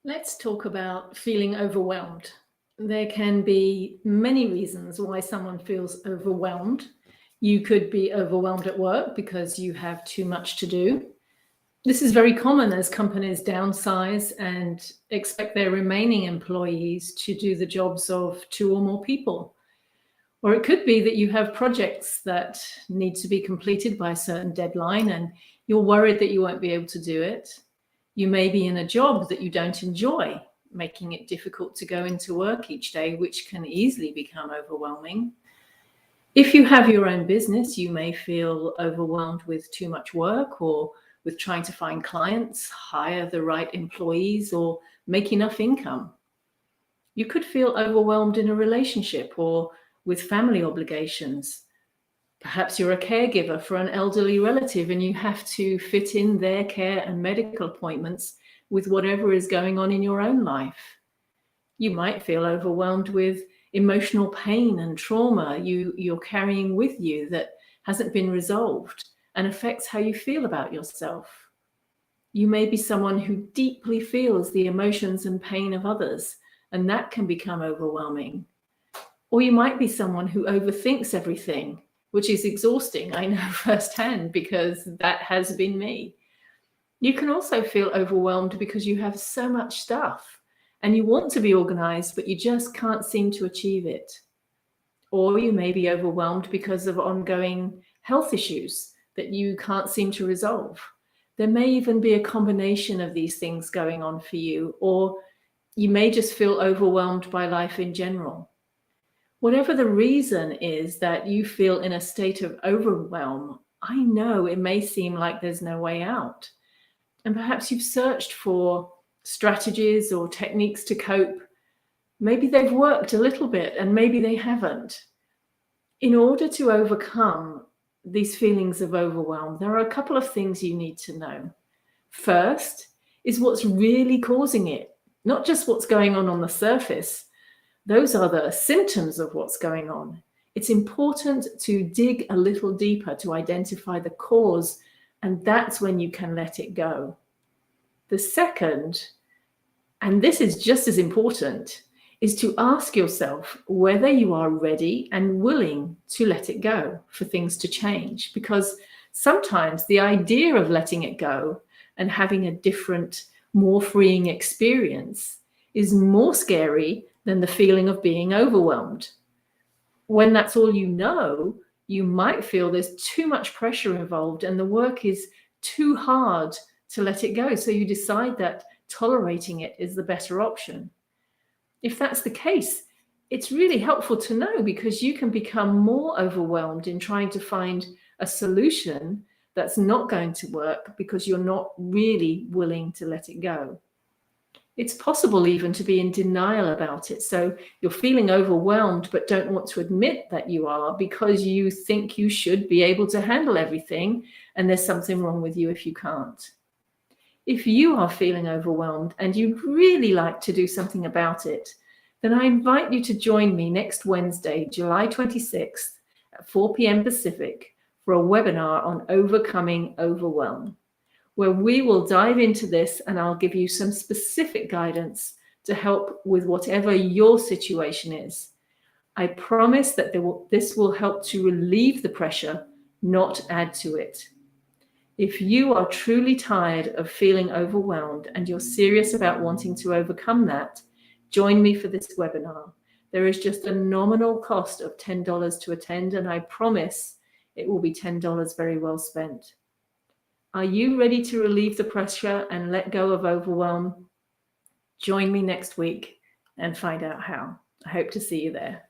Let's talk about feeling overwhelmed. There can be many reasons why someone feels overwhelmed. You could be overwhelmed at work because you have too much to do. This is very common as companies downsize and expect their remaining employees to do the jobs of two or more people. Or it could be that you have projects that need to be completed by a certain deadline and you're worried that you won't be able to do it. You may be in a job that you don't enjoy, making it difficult to go into work each day, which can easily become overwhelming. If you have your own business, you may feel overwhelmed with too much work or with trying to find clients, hire the right employees, or make enough income. You could feel overwhelmed in a relationship or with family obligations. Perhaps you're a caregiver for an elderly relative and you have to fit in their care and medical appointments with whatever is going on in your own life. You might feel overwhelmed with emotional pain and trauma you're carrying with you that hasn't been resolved and affects how you feel about yourself. You may be someone who deeply feels the emotions and pain of others, and that can become overwhelming. Or you might be someone who overthinks everything, which is exhausting. I know firsthand because that has been me. You can also feel overwhelmed because you have so much stuff and you want to be organized, but you just can't seem to achieve it. Or you may be overwhelmed because of ongoing health issues that you can't seem to resolve. There may even be a combination of these things going on for you, or you may just feel overwhelmed by life in general. Whatever the reason is that you feel in a state of overwhelm, I know it may seem like there's no way out. And perhaps you've searched for strategies or techniques to cope. Maybe they've worked a little bit and maybe they haven't. In order to overcome these feelings of overwhelm, there are a couple of things you need to know. First is what's really causing it, not just what's going on the surface. Those are the symptoms of what's going on. It's important to dig a little deeper to identify the cause, and that's when you can let it go. The second, and this is just as important, is to ask yourself whether you are ready and willing to let it go, for things to change. Because sometimes the idea of letting it go and having a different, more freeing experience is more scary than the feeling of being overwhelmed. When that's all you know, you might feel there's too much pressure involved and the work is too hard to let it go. So you decide that tolerating it is the better option. If that's the case, it's really helpful to know, because you can become more overwhelmed in trying to find a solution that's not going to work because you're not really willing to let it go. It's possible even to be in denial about it. So you're feeling overwhelmed but don't want to admit that you are, because you think you should be able to handle everything and there's something wrong with you if you can't. If you are feeling overwhelmed and you'd really like to do something about it, then I invite you to join me next Wednesday, July 26th at 4 p.m. Pacific for a webinar on overcoming overwhelm, where we will dive into this and I'll give you some specific guidance to help with whatever your situation is. I promise that this will help to relieve the pressure, not add to it. If you are truly tired of feeling overwhelmed and you're serious about wanting to overcome that, join me for this webinar. There is just a nominal cost of $10 to attend, and I promise it will be $10 very well spent. Are you ready to relieve the pressure and let go of overwhelm? Join me next week and find out how. I hope to see you there.